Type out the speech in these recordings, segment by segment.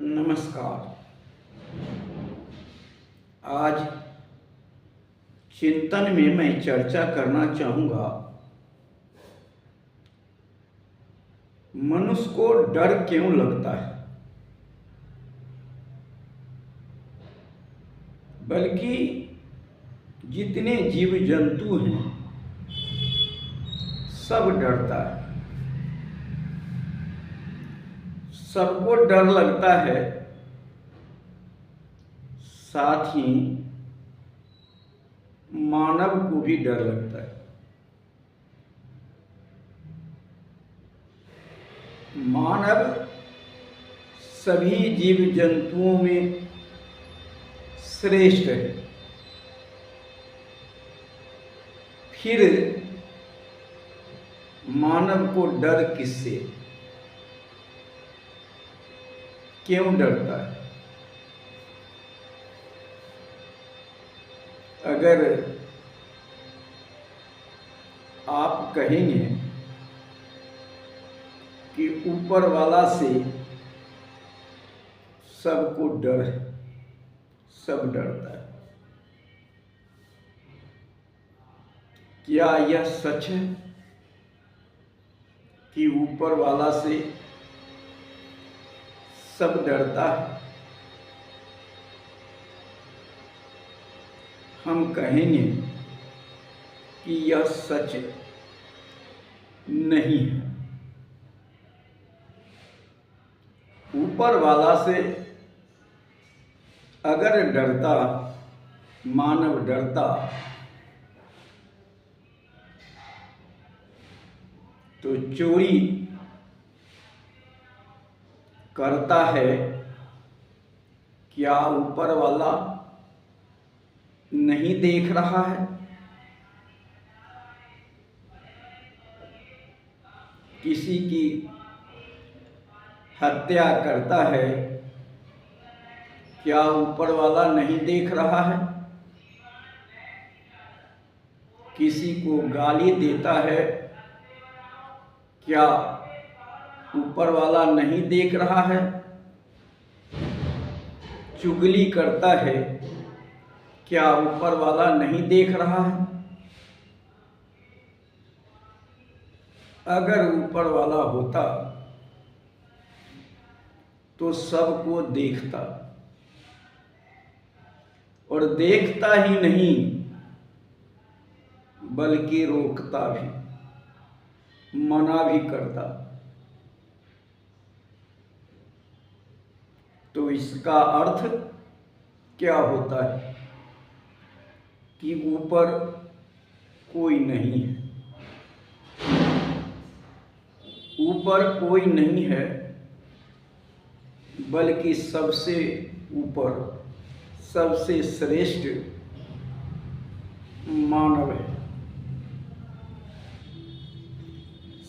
नमस्कार। आज चिंतन में मैं चर्चा करना चाहूँगा, मनुष्य को डर क्यों लगता है। बल्कि जितने जीव जंतु हैं सब डरता है। सबको डर लगता है, साथ ही मानव को भी डर लगता है। मानव सभी जीव जंतुओं में श्रेष्ठ है। फिर मानव को डर किससे, क्यों डरता है? अगर आप कहेंगे कि ऊपर वाला से सबको डर है, सब डरता है, क्या यह सच है कि ऊपर वाला से सब डरता है? हम कहेंगे कि यह सच नहीं है। ऊपर वाला से अगर डरता, मानव डरता, तो चोरी करता है, क्या ऊपर वाला नहीं देख रहा है? किसी की हत्या करता है, क्या ऊपर वाला नहीं देख रहा है? किसी को गाली देता है, क्या ऊपर वाला नहीं देख रहा है? चुगली करता है, क्या ऊपर वाला नहीं देख रहा है? अगर ऊपर वाला होता तो सबको देखता, और देखता ही नहीं बल्कि रोकता भी, मना भी करता। तो इसका अर्थ क्या होता है कि ऊपर कोई नहीं है। ऊपर कोई नहीं है, बल्कि सबसे ऊपर, सबसे श्रेष्ठ मानव है।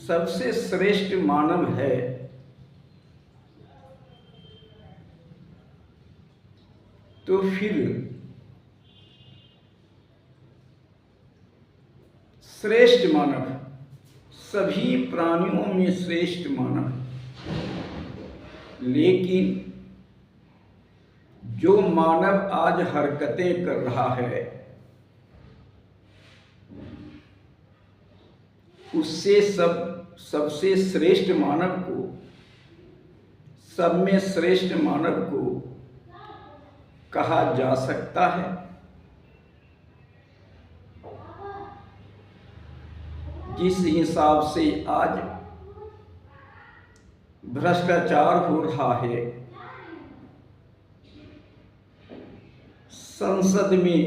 सबसे श्रेष्ठ मानव है, तो फिर श्रेष्ठ मानव, सभी प्राणियों में श्रेष्ठ मानव है। लेकिन जो मानव आज हरकतें कर रहा है, उससे सबसे श्रेष्ठ मानव को, सब में श्रेष्ठ मानव को कहा जा सकता है? जिस हिसाब से आज भ्रष्टाचार हो रहा है, संसद में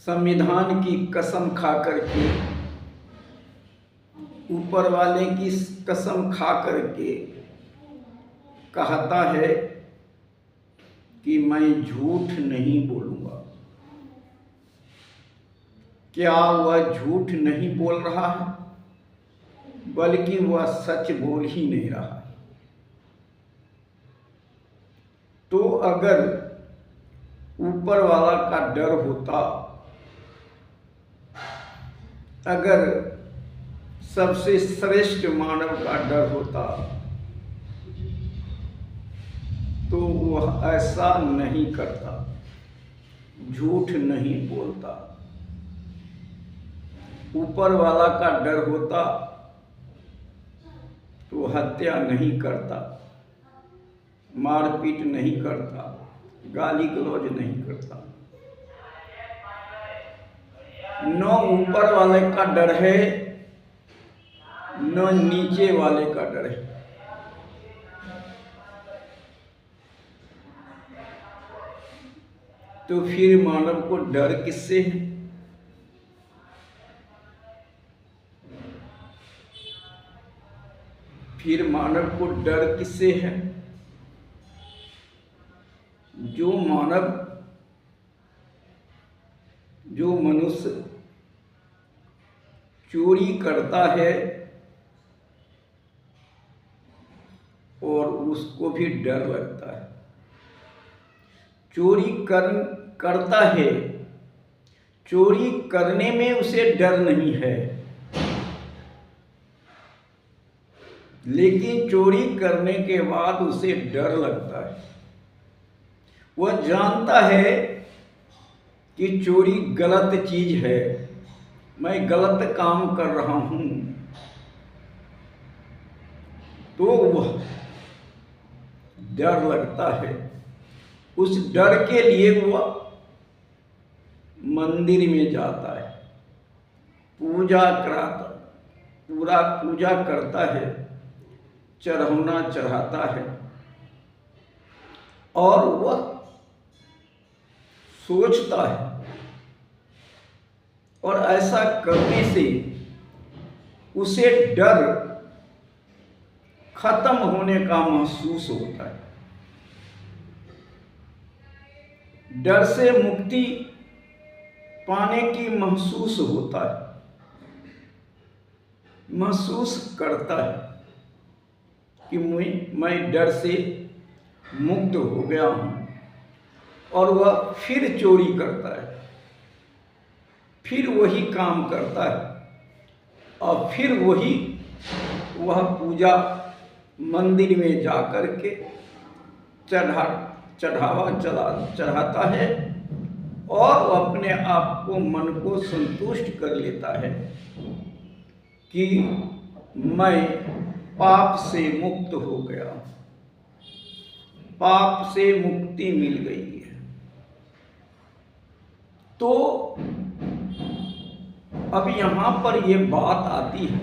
संविधान की कसम खा करके, ऊपर वाले की कसम खा करके कहता है कि मैं झूठ नहीं बोलूंगा। क्या वह झूठ नहीं बोल रहा है, बल्कि वह सच बोल ही नहीं रहा है। तो अगर ऊपर वाला का डर होता, अगर सबसे श्रेष्ठ मानव का डर होता, तो वह ऐसा नहीं करता, झूठ नहीं बोलता। ऊपर वाला का डर होता तो हत्या नहीं करता, मारपीट नहीं करता, गाली गलौज नहीं करता। न ऊपर वाले का डर है, न नीचे वाले का डर है। तो फिर मानव को डर किससे है? फिर मानव को डर किससे है? जो मनुष्य चोरी करता है और उसको भी डर लगता है। चोरी करता है, चोरी करने में उसे डर नहीं है, लेकिन चोरी करने के बाद उसे डर लगता है। वह जानता है कि चोरी गलत चीज है, मैं गलत काम कर रहा हूं, तो वह डर लगता है। उस डर के लिए वह मंदिर में जाता है, पूजा करता है, चढ़ाना चढ़ाता है, और वह सोचता है। और ऐसा करने से उसे डर खत्म होने का महसूस होता है। डर से मुक्ति पाने की महसूस होता है, महसूस करता है कि मैं डर से मुक्त हो गया हूं। और वह फिर चोरी करता है, फिर वही काम करता है, और फिर वह पूजा मंदिर में जाकर के चढ़ावा चढ़ाता है, और वह अपने आप को, मन को संतुष्ट कर लेता है कि मैं पाप से मुक्त हो गया, पाप से मुक्ति मिल गई है। तो अब यहां पर यह बात आती है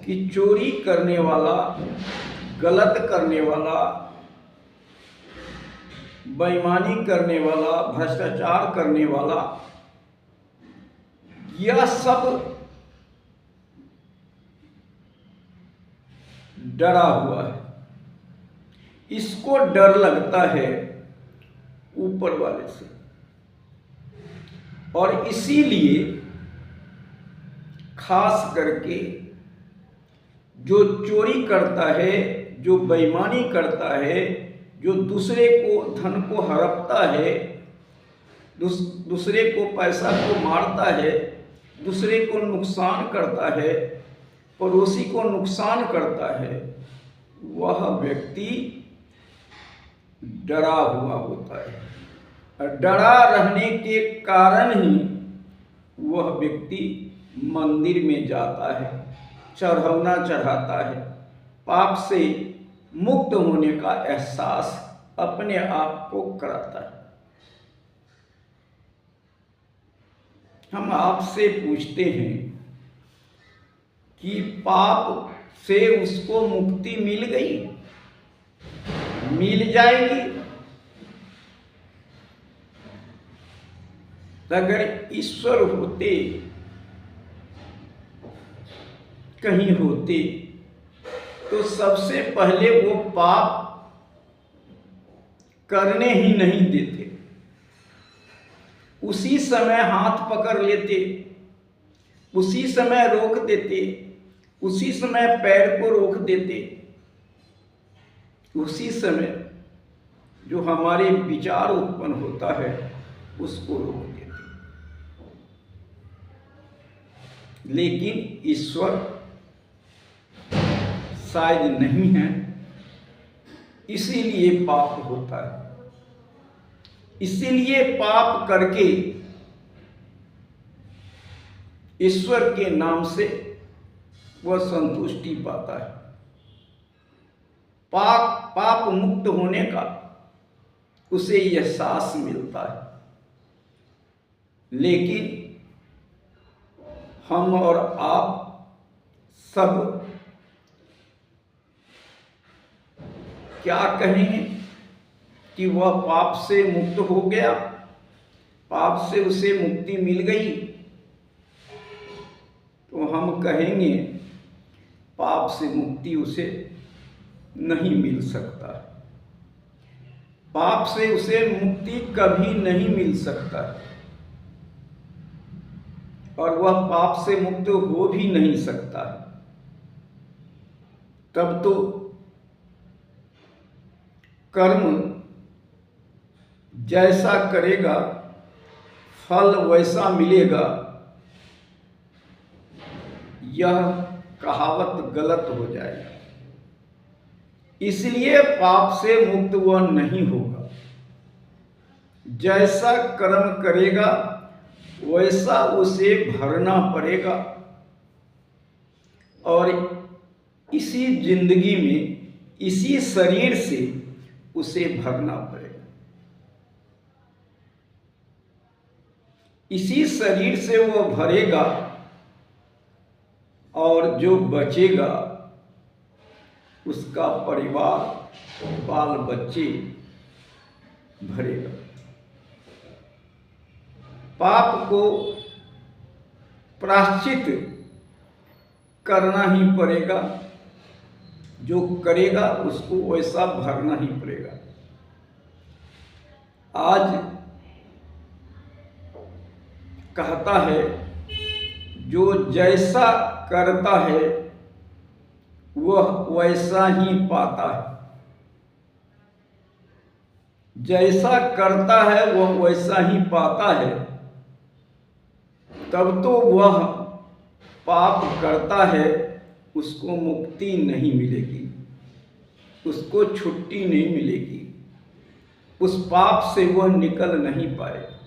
कि चोरी करने वाला, गलत करने वाला, बेईमानी करने वाला, भ्रष्टाचार करने वाला, यह सब डरा हुआ है। इसको डर लगता है ऊपर वाले से, और इसीलिए खास करके जो चोरी करता है, जो बेईमानी करता है, जो दूसरे को, धन को हड़पता है, दूसरे को, पैसा को मारता है, दूसरे को नुकसान करता है, पड़ोसी को नुकसान करता है, वह व्यक्ति डरा हुआ होता है। डरा रहने के कारण ही वह व्यक्ति मंदिर में जाता है, चढ़ावा चढ़ाता है, पाप से मुक्त होने का एहसास अपने आप को कराता है। हम आपसे पूछते हैं कि पाप से उसको मुक्ति मिल गई, मिल जाएगी? अगर ईश्वर होते, कहीं होते, तो सबसे पहले वो पाप करने ही नहीं देते, उसी समय हाथ पकड़ लेते, उसी समय रोक देते, उसी समय पैर को रोक देते, उसी समय जो हमारे विचार उत्पन्न होता है उसको रोक देते। लेकिन ईश्वर शायद नहीं है, इसीलिए पाप होता है। इसीलिए पाप करके ईश्वर के नाम से वह संतुष्टि पाता है। पाप मुक्त होने का उसे एहसास मिलता है। लेकिन हम और आप सब क्या कहेंगे कि वह पाप से मुक्त हो गया, पाप से उसे मुक्ति मिल गई। तो हम कहेंगे पाप से मुक्ति उसे नहीं मिल सकता। पाप से उसे मुक्ति कभी नहीं मिल सकता और वह पाप से मुक्त हो भी नहीं सकता। तब तो कर्म जैसा करेगा फल वैसा मिलेगा, यह कहावत गलत हो जाएगी। इसलिए पाप से मुक्त वह नहीं होगा। जैसा कर्म करेगा वैसा उसे भरना पड़ेगा और इसी जिंदगी में इसी शरीर से उसे भरना पड़ेगा। इसी शरीर से वह भरेगा और जो बचेगा उसका परिवार, बाल बच्चे भरेगा। पाप को प्रायश्चित करना ही पड़ेगा। जो करेगा उसको वैसा भरना ही पड़ेगा। आज कहता है जो जैसा करता है वह वैसा ही पाता है। जैसा करता है वह वैसा ही पाता है। तब तो वह पाप करता है उसको मुक्ति नहीं मिलेगी, उसको छुट्टी नहीं मिलेगी, उस पाप से वह निकल नहीं पाएगा।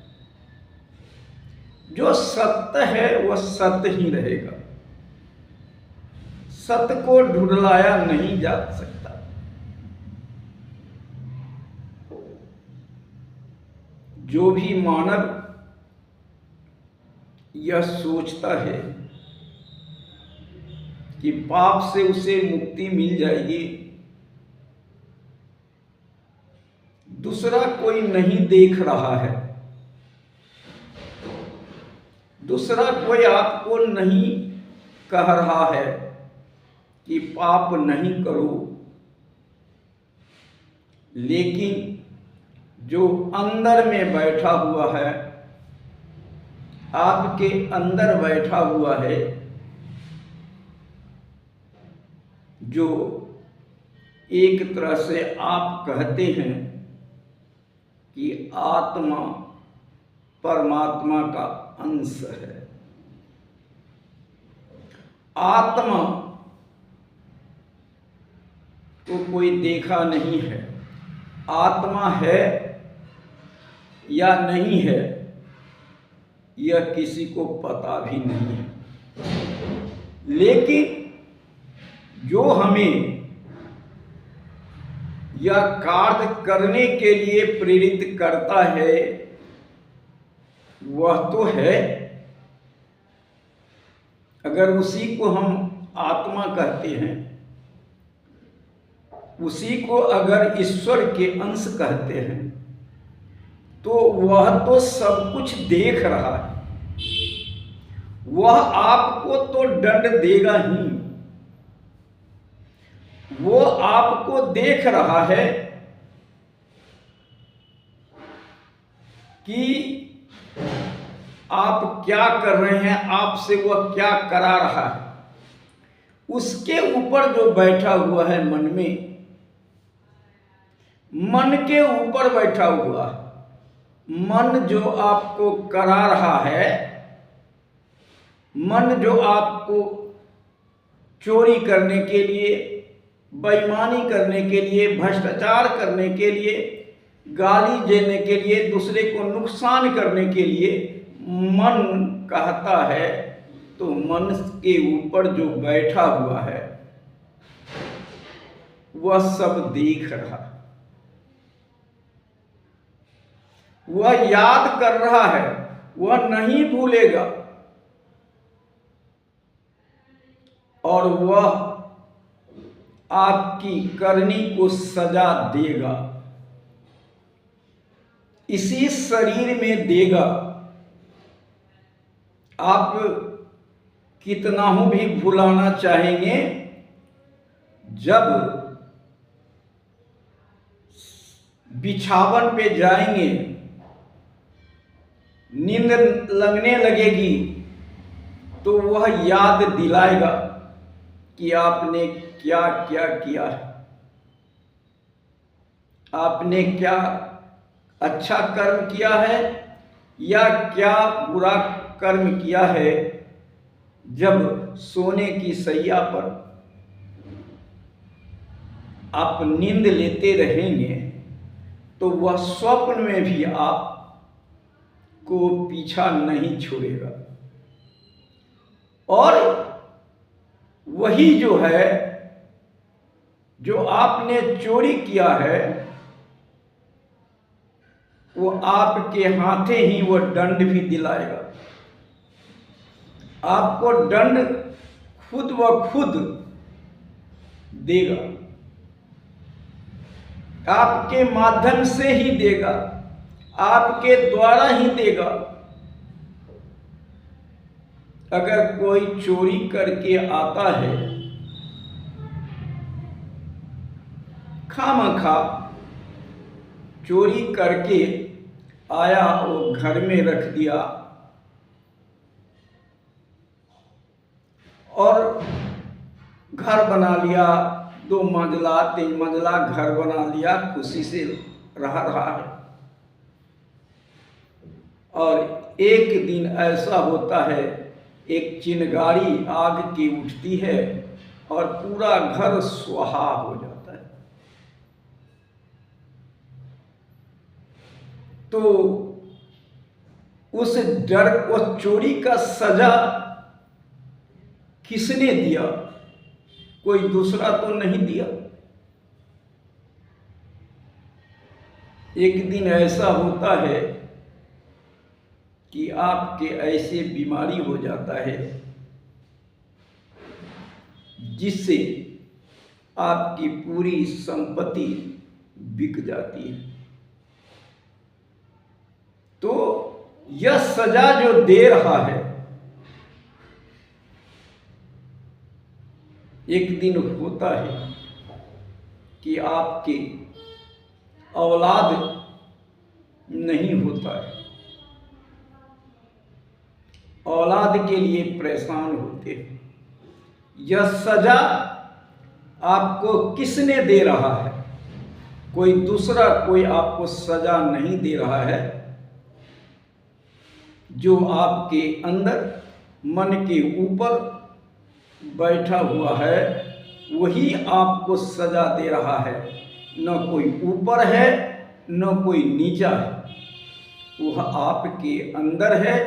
जो सत्य है वह सत्य ही रहेगा। सत्य को ढुंढलाया नहीं जा सकता। जो भी मानव यह सोचता है कि पाप से उसे मुक्ति मिल जाएगी, दूसरा कोई नहीं देख रहा है, दूसरा कोई आपको नहीं कह रहा है कि पाप नहीं करो। लेकिन जो अंदर में बैठा हुआ है, आपके अंदर बैठा हुआ है, जो एक तरह से आप कहते हैं कि आत्मा परमात्मा का अंश है। आत्मा तो कोई देखा नहीं है, आत्मा है या नहीं है यह किसी को पता भी नहीं है। लेकिन जो हमें यह कार्य करने के लिए प्रेरित करता है वह तो है। अगर उसी को हम आत्मा कहते हैं, उसी को अगर ईश्वर के अंश कहते हैं, तो वह तो सब कुछ देख रहा है। वह आपको तो दंड देगा ही। वो आपको देख रहा है कि आप क्या कर रहे हैं, आपसे वह क्या करा रहा है। उसके ऊपर जो बैठा हुआ है मन में, मन के ऊपर बैठा हुआ है, मन जो आपको करा रहा है, मन जो आपको चोरी करने के लिए, बेईमानी करने के लिए, भ्रष्टाचार करने के लिए, गाली देने के लिए, दूसरे को नुकसान करने के लिए मन कहता है, तो मन के ऊपर जो बैठा हुआ है वह सब देख रहा है, वह याद कर रहा है, वह नहीं भूलेगा और वह आपकी करनी को सजा देगा, इसी शरीर में देगा। आप कितना ही भी भुलाना चाहेंगे, जब बिछावन पे जाएंगे, नींद लगने लगेगी, तो वह याद दिलाएगा कि आपने क्या क्या किया है, आपने क्या अच्छा कर्म किया है या क्या बुरा कर्म किया है। जब सोने की सैया पर आप नींद लेते रहेंगे, तो वह स्वप्न में भी आपको पीछा नहीं छोड़ेगा, और वही जो है, जो आपने चोरी किया है, वो आपके हाथे ही वो दंड भी दिलाएगा। आपको दंड खुद व खुद देगा, आपके माध्यम से ही देगा, आपके द्वारा ही देगा। अगर कोई चोरी करके आता है, खामखा चोरी करके आया, वो घर में रख दिया और घर बना लिया, 2 मंजिला 3 मंजिला घर बना लिया, खुशी से रह रहा है। और एक दिन ऐसा होता है, एक चिंगारी आग की उठती है और पूरा घर स्वाहा हो जाता है। तो उस डर को, चोरी का सजा किसने दिया? कोई दूसरा तो नहीं दिया। एक दिन ऐसा होता है कि आपके ऐसे बीमारी हो जाता है जिससे आपकी पूरी संपत्ति बिक जाती है। तो यह सजा जो दे रहा है, एक दिन होता है कि आपकी औलाद नहीं होता है, औलाद के लिए परेशान होते हैं। यह सजा आपको किसने दे रहा है? कोई दूसरा कोई आपको सजा नहीं दे रहा है। जो आपके अंदर मन के ऊपर बैठा हुआ है, वही आपको सजा दे रहा है। न कोई ऊपर है, न कोई नीचा है, वह आपके अंदर है,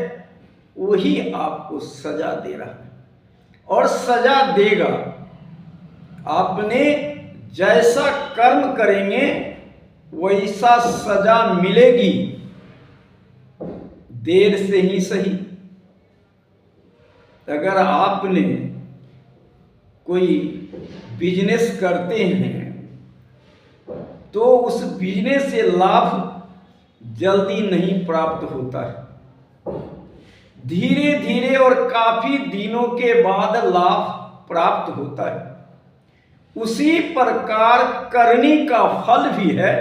वही आपको सजा दे रहा है और सजा देगा। आपने जैसा कर्म करेंगे वैसा सजा मिलेगी, देर से ही सही। अगर आपने कोई बिजनेस करते हैं तो उस बिजनेस से लाभ जल्दी नहीं प्राप्त होता है, धीरे धीरे और काफी दिनों के बाद लाभ प्राप्त होता है। उसी प्रकार करनी का फल भी है,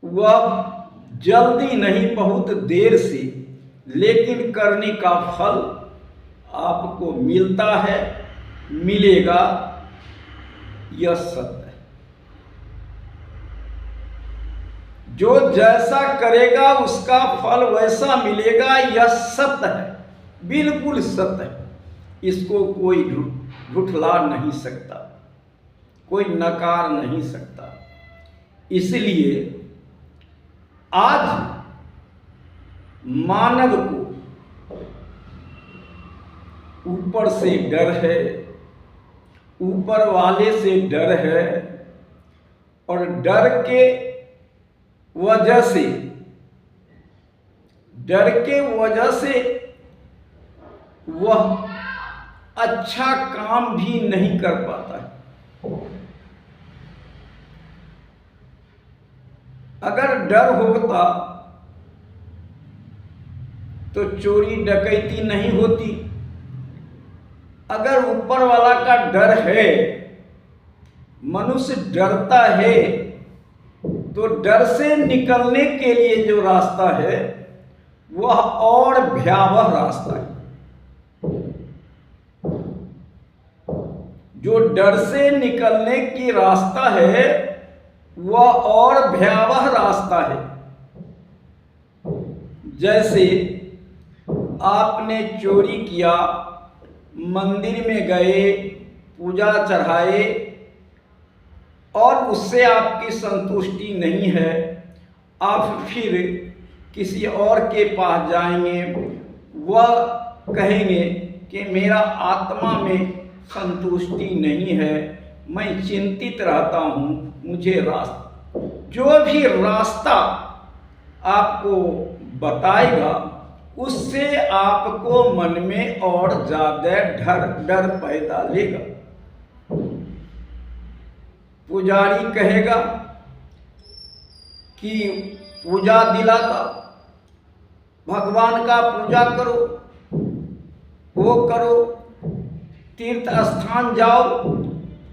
वह जल्दी नहीं, बहुत देर से, लेकिन करनी का फल आपको मिलता है, मिलेगा, यह सत्य है। जो जैसा करेगा उसका फल वैसा मिलेगा, यह सत्य है, बिल्कुल सत्य है। इसको कोई झुठला नहीं सकता। कोई नकार नहीं सकता। इसलिए आज मानव को ऊपर से डर है, ऊपर वाले से डर है, और डर के वजह से वह अच्छा काम भी नहीं कर पाता है। अगर डर होता तो चोरी डकैती नहीं होती। अगर ऊपर वाला का डर है, मनुष्य डरता है, तो डर से निकलने के लिए जो रास्ता है वह और भयावह रास्ता है। जो डर से निकलने की रास्ता है वह और भयावह रास्ता है। जैसे आपने चोरी किया, मंदिर में गए, पूजा चढ़ाए और उससे आपकी संतुष्टि नहीं है, आप फिर किसी और के पास जाएंगे, वह कहेंगे कि मेरा आत्मा में संतुष्टि नहीं है, मैं चिंतित रहता हूँ, मुझे रास्ता, जो भी रास्ता आपको बताएगा उससे आपको मन में और ज़्यादा डर पैदा लेगा। पुजारी कहेगा कि पूजा दिलाता, भगवान का पूजा करो, वो करो, तीर्थ स्थान जाओ,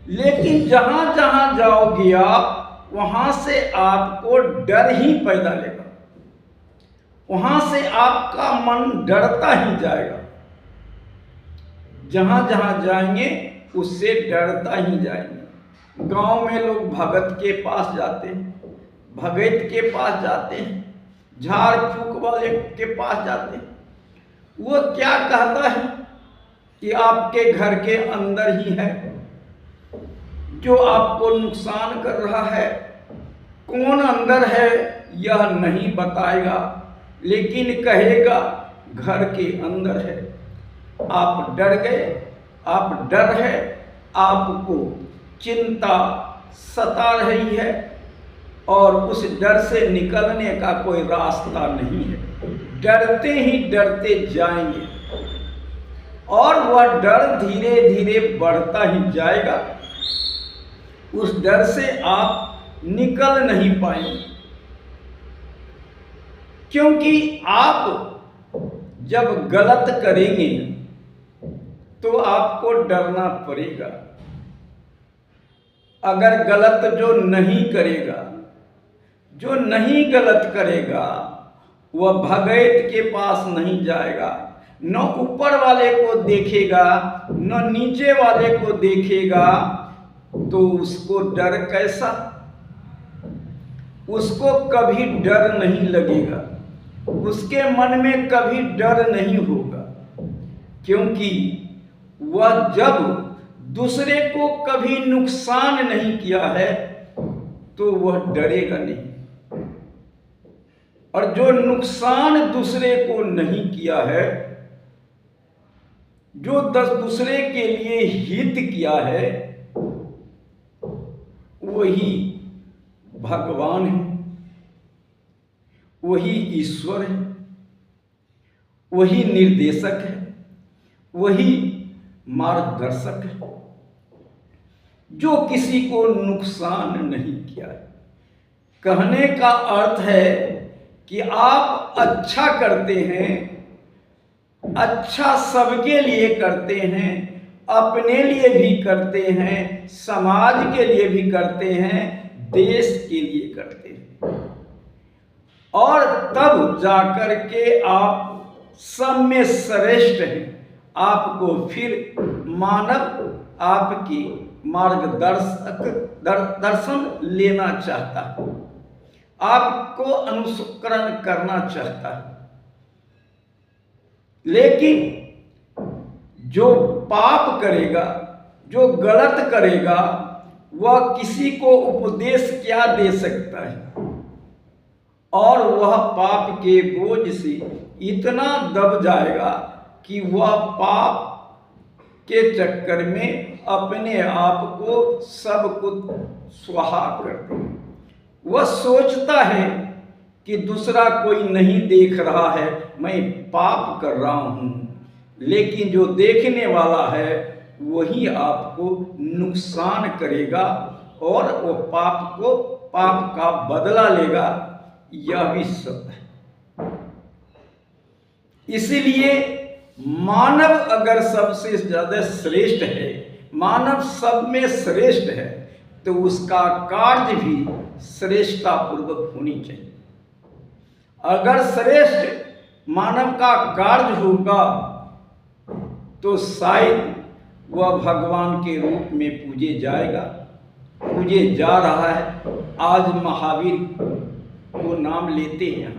लेकिन जहां जहां जाओगे आप, वहां से आपको डर ही पैदा लेगा, वहां से आपका मन डरता ही जाएगा। जहां जहां जाएंगे उससे डरता ही जाएंगे। गांव में लोग भगत के पास जाते हैं, भगत के पास जाते हैं, झाड़ फूक वाले के पास जाते हैं। वो क्या कहता है कि आपके घर के अंदर ही है जो आपको नुकसान कर रहा है। कौन अंदर है यह नहीं बताएगा, लेकिन कहेगा घर के अंदर है। आप डर गए, आप डर है, आपको चिंता सता रही है और उस डर से निकलने का कोई रास्ता नहीं है। डरते ही डरते जाएंगे और वह डर धीरे धीरे बढ़ता ही जाएगा। उस डर से आप निकल नहीं पाएंगे, क्योंकि आप जब गलत करेंगे तो आपको डरना पड़ेगा। अगर गलत जो नहीं करेगा, जो नहीं गलत करेगा, वह भगत के पास नहीं जाएगा, न ऊपर वाले को देखेगा न नीचे वाले को देखेगा, तो उसको डर कैसा? उसको कभी डर नहीं लगेगा, उसके मन में कभी डर नहीं होगा, क्योंकि वह जब दूसरे को कभी नुकसान नहीं किया है तो वह डरेगा नहीं। और जो नुकसान दूसरे को नहीं किया है, जो दूसरे के लिए हित किया है, वही भगवान है, वही ईश्वर है, वही निर्देशक है, वही मार्गदर्शक है, जो किसी को नुकसान नहीं किया है। कहने का अर्थ है कि आप अच्छा करते हैं, अच्छा सबके लिए करते हैं, अपने लिए भी करते हैं, समाज के लिए भी करते हैं, देश के लिए करते हैं, और तब जाकर के आप सब में श्रेष्ठ हैं। आपको फिर मानव आपकी दर्शन लेना चाहता है, आपको अनुसरण करना चाहता है। लेकिन जो पाप करेगा, जो गलत करेगा, वह किसी को उपदेश क्या दे सकता है, और वह पाप के बोझ से इतना दब जाएगा कि वह पाप के चक्कर में अपने आप को सब कुछ स्वाहा कर दे। वह सोचता है कि दूसरा कोई नहीं देख रहा है, मैं पाप कर रहा हूँ, लेकिन जो देखने वाला है वही आपको नुकसान करेगा और वो पाप का बदला लेगा। यह भी सत्य है। इसलिए मानव अगर सबसे ज्यादा श्रेष्ठ है, मानव सब में श्रेष्ठ है, तो उसका कार्य भी श्रेष्ठतापूर्वक होनी चाहिए। अगर श्रेष्ठ मानव का कार्य होगा तो शायद वह भगवान के रूप में पूजे जाएगा, पूजे जा रहा है। आज महावीर को नाम लेते हैं,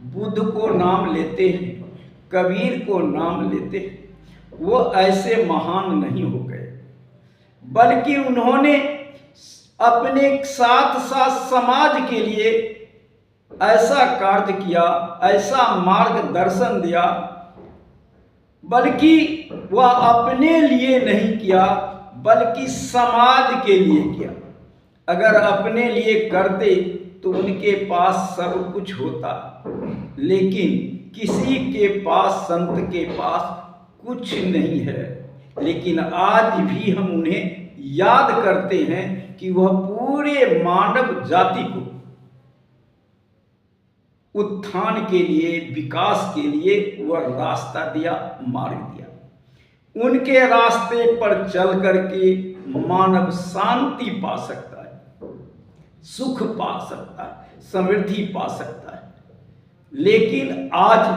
बुद्ध को नाम लेते हैं, कबीर को नाम लेते हैं। वो ऐसे महान नहीं हो गए, बल्कि उन्होंने अपने साथ साथ समाज के लिए ऐसा कार्य किया, ऐसा मार्गदर्शन दिया, बल्कि वह अपने लिए नहीं किया बल्कि समाज के लिए किया। अगर अपने लिए करते तो उनके पास सब कुछ होता, लेकिन किसी के पास, संत के पास कुछ नहीं है। लेकिन आज भी हम उन्हें याद करते हैं कि वह पूरे मानव जाति को उत्थान के लिए, विकास के लिए वह रास्ता दिया, मार्ग दिया। उनके रास्ते पर चल करके मानव शांति पा सकता है, सुख पा सकता है, समृद्धि पा सकता है। लेकिन आज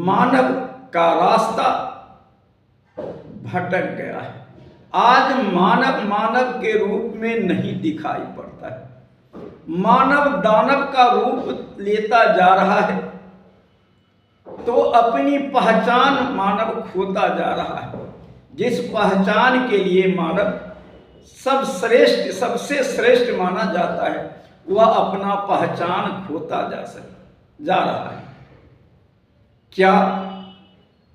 मानव का रास्ता भटक गया है। आज मानव के रूप में नहीं दिखाई पड़ता है। मानव दानव का रूप लेता जा रहा है, तो अपनी पहचान मानव खोता जा रहा है। जिस पहचान के लिए मानव सबसे श्रेष्ठ माना जाता है, वह अपना पहचान खोता जा रहा है। क्या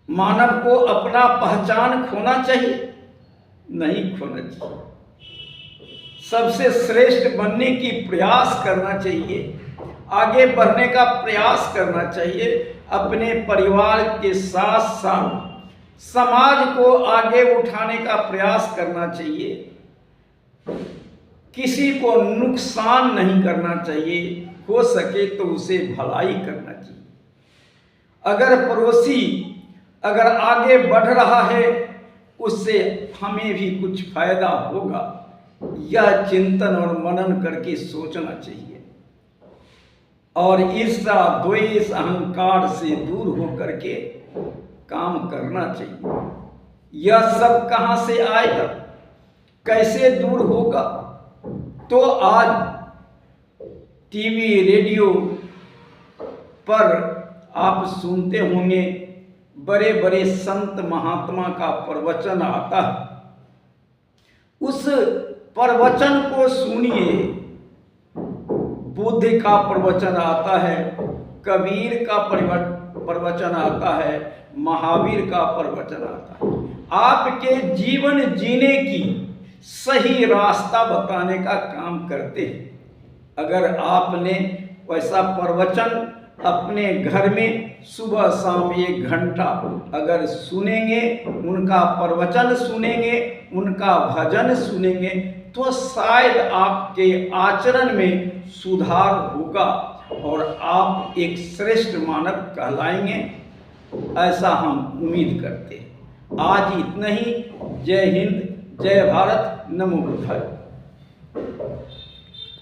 मानव को अपना पहचान खोना चाहिए? नहीं खोना चाहिए। सबसे श्रेष्ठ बनने की प्रयास करना चाहिए, आगे बढ़ने का प्रयास करना चाहिए। अपने परिवार के साथ साथ समाज को आगे उठाने का प्रयास करना चाहिए। किसी को नुकसान नहीं करना चाहिए, हो सके तो उसे भलाई करना चाहिए। अगर पड़ोसी अगर आगे बढ़ रहा है, उससे हमें भी कुछ फायदा होगा, यह चिंतन और मनन करके सोचना चाहिए। और ईर्ष्या, द्वेष, अहंकार से दूर होकर के काम करना चाहिए। यह सब कहाँ से आएगा, कैसे दूर होगा? तो आज टीवी, रेडियो पर आप सुनते होंगे, बड़े बड़े संत महात्मा का प्रवचन आता है। उस प्रवचन को सुनिए। बुद्ध का प्रवचन आता है, कबीर का प्रवचन आता है, महावीर का प्रवचन आता है। आपके जीवन जीने की सही रास्ता बताने का काम करते हैं। अगर आपने वैसा प्रवचन अपने घर में सुबह शाम 1 घंटा अगर सुनेंगे, उनका प्रवचन सुनेंगे, उनका भजन सुनेंगे, तो शायद आपके आचरण में सुधार होगा और आप एक श्रेष्ठ मानव कहलाएंगे, ऐसा हम उम्मीद करते हैं। आज इतना ही। जय हिंद, जय भारत, नमो बुद्धाय।